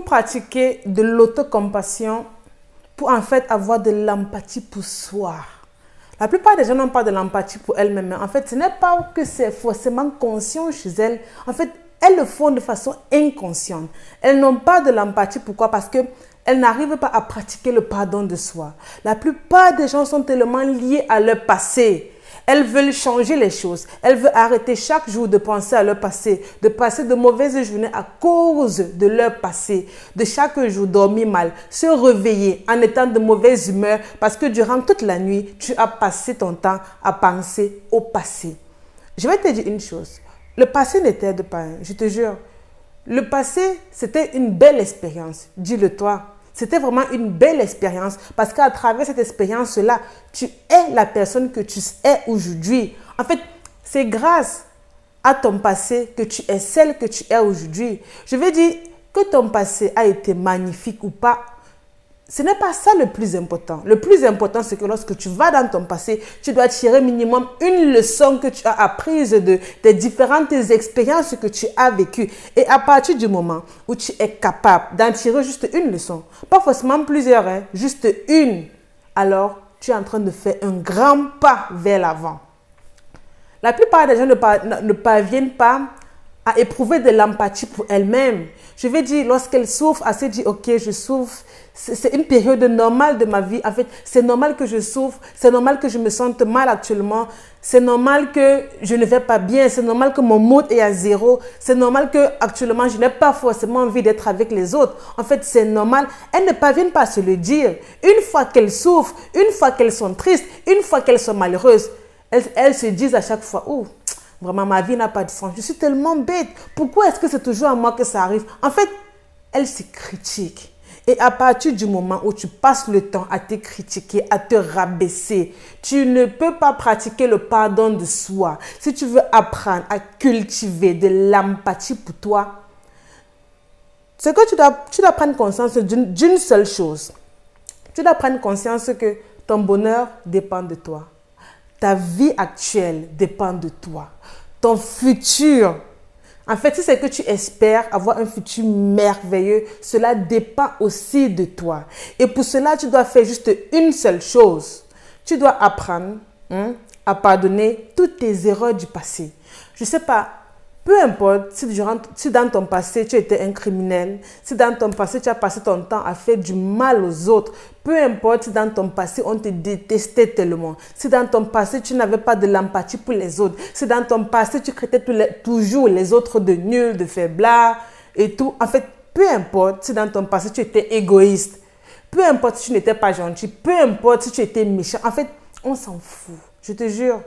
pour pratiquer de l'autocompassion, pour en fait avoir de l'empathie pour soi. La plupart des gens n'ont pas de l'empathie pour elles-mêmes. En fait, ce n'est pas que c'est forcément conscient chez elles. En fait, elles le font de façon inconsciente. Elles n'ont pas de l'empathie. Pourquoi? Parce qu'elles n'arrivent pas à pratiquer le pardon de soi. La plupart des gens sont tellement liés à leur passé. Elles veulent changer les choses. Elles veulent arrêter chaque jour de penser à leur passé, de passer de mauvaises journées à cause de leur passé, de chaque jour dormir mal, se réveiller en étant de mauvaise humeur parce que durant toute la nuit, tu as passé ton temps à penser au passé. Je vais te dire une chose. Le passé ne t'aide pas, hein, je te jure. Le passé, c'était une belle expérience. Dis-le toi. C'était vraiment une belle expérience parce qu'à travers cette expérience-là, tu es la personne que tu es aujourd'hui. En fait, c'est grâce à ton passé que tu es celle que tu es aujourd'hui. Je veux dire que ton passé a été magnifique ou pas, ce n'est pas ça le plus important. Le plus important, c'est que lorsque tu vas dans ton passé, tu dois tirer minimum une leçon que tu as apprise des différentes expériences que tu as vécues. Et à partir du moment où tu es capable d'en tirer juste une leçon, pas forcément plusieurs, hein, juste une, alors tu es en train de faire un grand pas vers l'avant. La plupart des gens ne parviennent pas à éprouver de l'empathie pour elles-mêmes. Je vais dire, lorsqu'elles souffrent, elle se dit, ok, je souffre, c'est une période normale de ma vie. En fait, c'est normal que je souffre, c'est normal que je me sente mal actuellement, c'est normal que je ne vais pas bien, c'est normal que mon mood est à zéro, c'est normal que actuellement je n'ai pas forcément envie d'être avec les autres. En fait, c'est normal. Elles ne parviennent pas à se le dire. Une fois qu'elles souffrent, une fois qu'elles sont tristes, une fois qu'elles sont malheureuses, elles se disent à chaque fois, oh, vraiment, ma vie n'a pas de sens. Je suis tellement bête. Pourquoi est-ce que c'est toujours à moi que ça arrive? En fait, elles se critiquent. Et à partir du moment où tu passes le temps à te critiquer, à te rabaisser, tu ne peux pas pratiquer le pardon de soi. Si tu veux apprendre à cultiver de l'empathie pour toi, c'est que tu dois prendre conscience d'une seule chose. Tu dois prendre conscience que ton bonheur dépend de toi. Ta vie actuelle dépend de toi. Ton futur, en fait, si c'est que tu espères avoir un futur merveilleux, cela dépend aussi de toi. Et pour cela, tu dois faire juste une seule chose. Tu dois apprendre à pardonner toutes tes erreurs du passé. Je ne sais pas, peu importe si dans ton passé tu étais un criminel, si dans ton passé tu as passé ton temps à faire du mal aux autres, peu importe si dans ton passé on te détestait tellement, si dans ton passé tu n'avais pas de l'empathie pour les autres, si dans ton passé tu traitais toujours les autres de nuls, de faiblards et tout. En fait, peu importe si dans ton passé tu étais égoïste, peu importe si tu n'étais pas gentil, peu importe si tu étais méchant, en fait, on s'en fout, je te jure.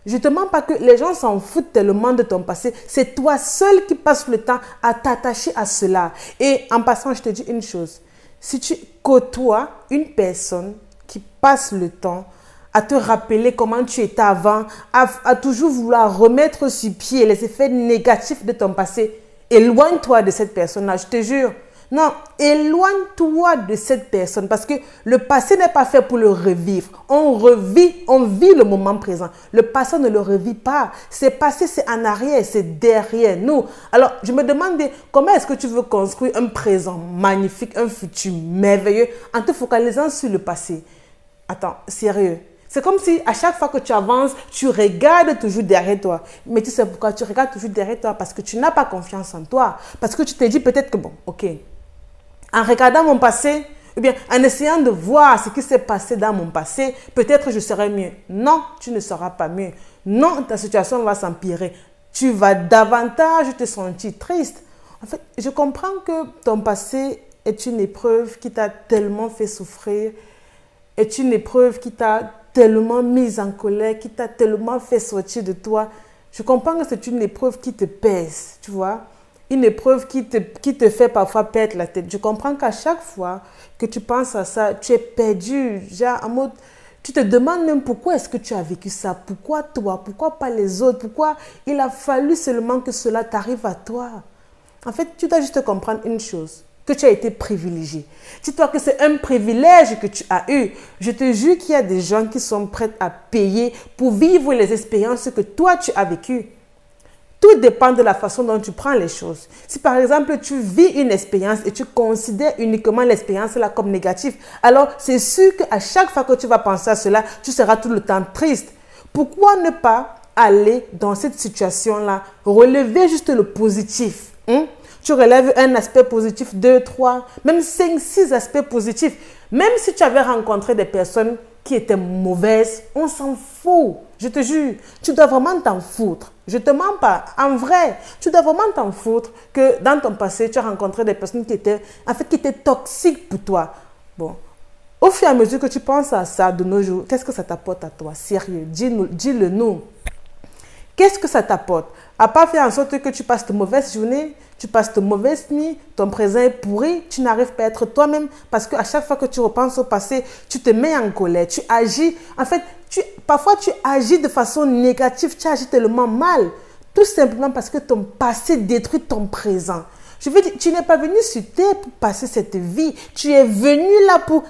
Je ne te mens pas que les gens s'en foutent tellement de ton passé. C'est toi seul qui passes le temps à t'attacher à cela. Et en passant, je te dis une chose. Si tu côtoies une personne qui passe le temps à te rappeler comment tu étais avant, à toujours vouloir remettre sur pied les effets négatifs de ton passé, éloigne-toi de cette personne-là, je te jure. Non, éloigne-toi de cette personne parce que le passé n'est pas fait pour le revivre. On vit le moment présent. Le passé ne le revit pas. C'est passé, c'est en arrière, c'est derrière nous. Alors, je me demande comment est-ce que tu veux construire un présent magnifique, un futur merveilleux en te focalisant sur le passé. Attends, sérieux. C'est comme si à chaque fois que tu avances, tu regardes toujours derrière toi. Mais tu sais pourquoi tu regardes toujours derrière toi? Parce que tu n'as pas confiance en toi. Parce que tu te dis peut-être que bon, ok, en regardant mon passé, ou bien en essayant de voir ce qui s'est passé dans mon passé, peut-être je serai mieux. Non, tu ne seras pas mieux. Non, ta situation va s'empirer. Tu vas davantage te sentir triste. En fait, je comprends que ton passé est une épreuve qui t'a tellement fait souffrir, est une épreuve qui t'a tellement mise en colère, qui t'a tellement fait sortir de toi. Je comprends que c'est une épreuve qui te pèse, tu vois. Une épreuve qui te fait parfois perdre la tête. Je comprends qu'à chaque fois que tu penses à ça, tu es perdu. Genre, en mode, tu te demandes même pourquoi est-ce que tu as vécu ça. Pourquoi toi? Pourquoi pas les autres? Pourquoi il a fallu seulement que cela t'arrive à toi? En fait, tu dois juste comprendre une chose. Que tu as été privilégié. Dis-toi que c'est un privilège que tu as eu. Je te jure qu'il y a des gens qui sont prêts à payer pour vivre les expériences que toi tu as vécues. Tout dépend de la façon dont tu prends les choses. Si par exemple, tu vis une expérience et tu considères uniquement l'expérience-là comme négative, alors c'est sûr qu'à chaque fois que tu vas penser à cela, tu seras tout le temps triste. Pourquoi ne pas aller dans cette situation-là, relever juste le positif, Tu relèves un aspect positif, 2, 3, même 5, 6 aspects positifs. Même si tu avais rencontré des personnes qui étaient mauvaises, on s'en fout. Je te jure, tu dois vraiment t'en foutre. Je ne te mens pas. En vrai, tu dois vraiment t'en foutre que dans ton passé, tu as rencontré des personnes qui étaient toxiques pour toi. Bon, au fur et à mesure que tu penses à ça de nos jours, qu'est-ce que ça t'apporte à toi? Sérieux, dis-le nous. Qu'est-ce que ça t'apporte? À part faire en sorte que tu passes de mauvaises journées, tu passes de mauvaises nuits, ton présent est pourri, tu n'arrives pas à être toi-même parce qu'à chaque fois que tu repenses au passé, tu te mets en colère, tu agis. En fait, parfois tu agis de façon négative, tu agis tellement mal, tout simplement parce que ton passé détruit ton présent. Je veux dire, tu n'es pas venu sur terre pour passer cette vie, tu es venu là pour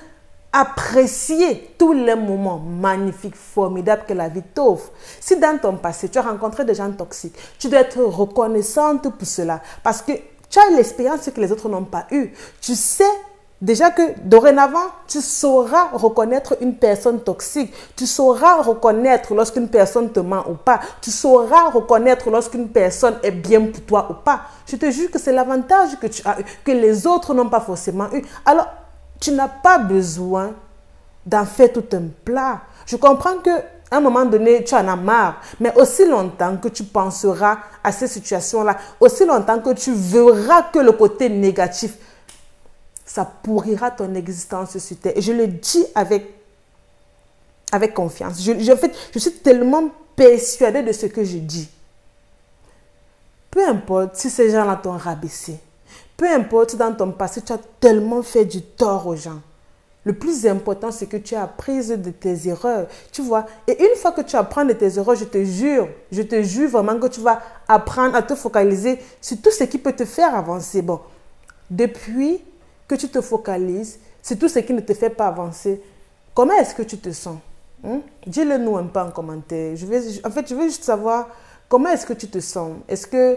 apprécier tous les moments magnifiques, formidables que la vie t'offre. Si dans ton passé, tu as rencontré des gens toxiques, tu dois être reconnaissante pour cela. Parce que tu as l'expérience que les autres n'ont pas eue. Tu sais déjà que dorénavant, tu sauras reconnaître une personne toxique. Tu sauras reconnaître lorsqu'une personne te ment ou pas. Tu sauras reconnaître lorsqu'une personne est bien pour toi ou pas. Je te jure que c'est l'avantage que tu as eu, que les autres n'ont pas forcément eu. Alors, tu n'as pas besoin d'en faire tout un plat. Je comprends qu'à un moment donné, tu en as marre. Mais aussi longtemps que tu penseras à ces situations-là, aussi longtemps que tu verras que le côté négatif, ça pourrira ton existence sur terre. Et je le dis avec confiance. En fait, je suis tellement persuadée de ce que je dis. Peu importe si ces gens-là t'ont rabaissé. Peu importe si dans ton passé, tu as tellement fait du tort aux gens. Le plus important, c'est que tu as appris de tes erreurs. Tu vois, et une fois que tu apprends de tes erreurs, je te jure vraiment que tu vas apprendre à te focaliser sur tout ce qui peut te faire avancer. Bon, depuis que tu te focalises sur tout ce qui ne te fait pas avancer, comment est-ce que tu te sens? Dis-le nous un peu en commentaire. Je veux juste savoir comment est-ce que tu te sens. Est-ce que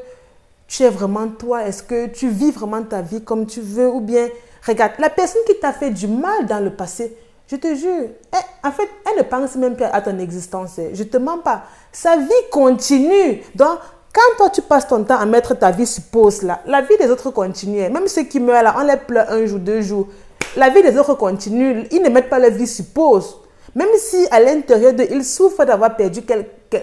tu es vraiment toi? Est-ce que tu vis vraiment ta vie comme tu veux? Ou bien, regarde, la personne qui t'a fait du mal dans le passé, je te jure, elle ne pense même pas à ton existence. Je ne te mens pas. Sa vie continue. Donc, quand toi, tu passes ton temps à mettre ta vie sur pause, là, la vie des autres continue. Même ceux qui meurent là, on les pleure 1 jour, 2 jours. La vie des autres continue. Ils ne mettent pas leur vie sur pause. Même si à l'intérieur d'eux, ils souffrent d'avoir perdu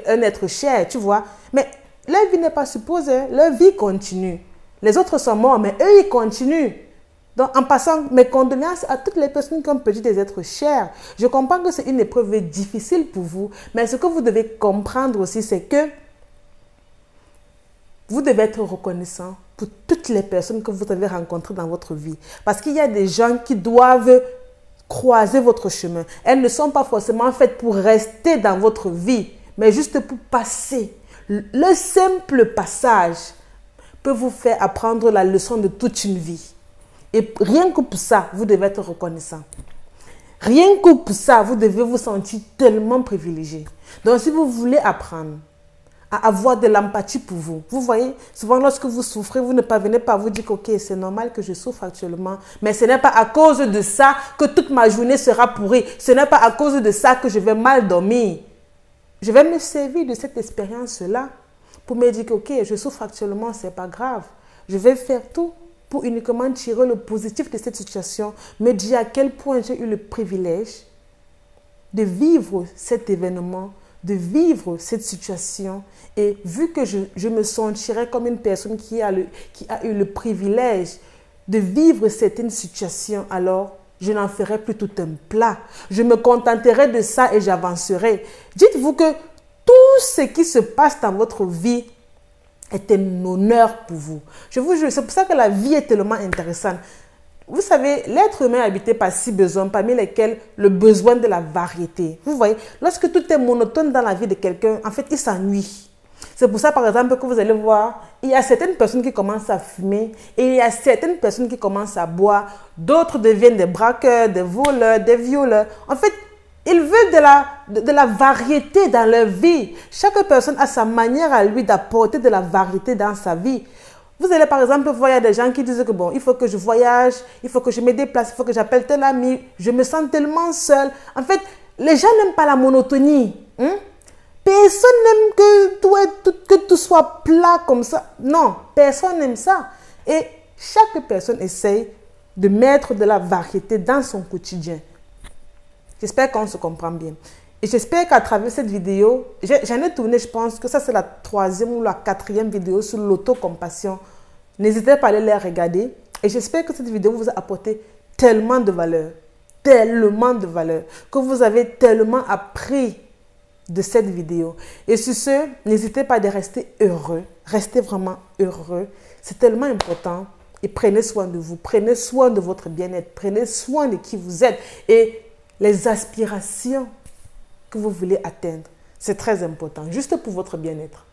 un être cher, tu vois. Mais leur vie n'est pas supposée, leur vie continue. Les autres sont morts, mais eux, ils continuent. Donc, en passant, mes condoléances à toutes les personnes qui ont perdu des êtres chers. Je comprends que c'est une épreuve difficile pour vous, mais ce que vous devez comprendre aussi, c'est que vous devez être reconnaissant pour toutes les personnes que vous avez rencontrées dans votre vie. Parce qu'il y a des gens qui doivent croiser votre chemin. Elles ne sont pas forcément faites pour rester dans votre vie, mais juste pour passer. Le simple passage peut vous faire apprendre la leçon de toute une vie. Et rien que pour ça, vous devez être reconnaissant. Rien que pour ça, vous devez vous sentir tellement privilégié. Donc, si vous voulez apprendre à avoir de l'empathie pour vous, vous voyez, souvent lorsque vous souffrez, vous ne parvenez pas à vous dire que ok, c'est normal que je souffre actuellement, mais ce n'est pas à cause de ça que toute ma journée sera pourrie. Ce n'est pas à cause de ça que je vais mal dormir. Je vais me servir de cette expérience-là pour me dire que ok, je souffre actuellement, c'est pas grave. Je vais faire tout pour uniquement tirer le positif de cette situation, me dire à quel point j'ai eu le privilège de vivre cet événement, de vivre cette situation. Et vu que je me sentirais comme une personne qui a eu le privilège de vivre certaines situations, alors je n'en ferai plus tout un plat. Je me contenterai de ça et j'avancerai. Dites-vous que tout ce qui se passe dans votre vie est un honneur pour vous. Je vous jure, c'est pour ça que la vie est tellement intéressante. Vous savez, l'être humain est habité par 6 besoins, parmi lesquels le besoin de la variété. Vous voyez, lorsque tout est monotone dans la vie de quelqu'un, en fait, il s'ennuie. C'est pour ça, par exemple, que vous allez voir, il y a certaines personnes qui commencent à fumer et il y a certaines personnes qui commencent à boire. D'autres deviennent des braqueurs, des voleurs, des violeurs. En fait, Ils veulent de la variété dans leur vie. Chaque personne a sa manière à lui d'apporter de la variété dans sa vie. Vous allez par exemple voir, il y a des gens qui disent que bon, il faut que je voyage, il faut que je me déplace, il faut que j'appelle tel ami, je me sens tellement seule. En fait, les gens n'aiment pas la monotonie. Personne n'aime que tout soit plat comme ça. Non, personne n'aime ça. Et chaque personne essaye de mettre de la variété dans son quotidien. J'espère qu'on se comprend bien. Et j'espère qu'à travers cette vidéo, j'en ai tourné, je pense que ça c'est la 3e ou la 4e vidéo sur l'autocompassion. N'hésitez pas à aller les regarder. Et j'espère que cette vidéo vous a apporté tellement de valeur, que vous avez tellement appris de cette vidéo. Et sur ce, n'hésitez pas à rester heureux, restez vraiment heureux. C'est tellement important. Et prenez soin de vous, prenez soin de votre bien-être, prenez soin de qui vous êtes. Et les aspirations que vous voulez atteindre, c'est très important, juste pour votre bien-être.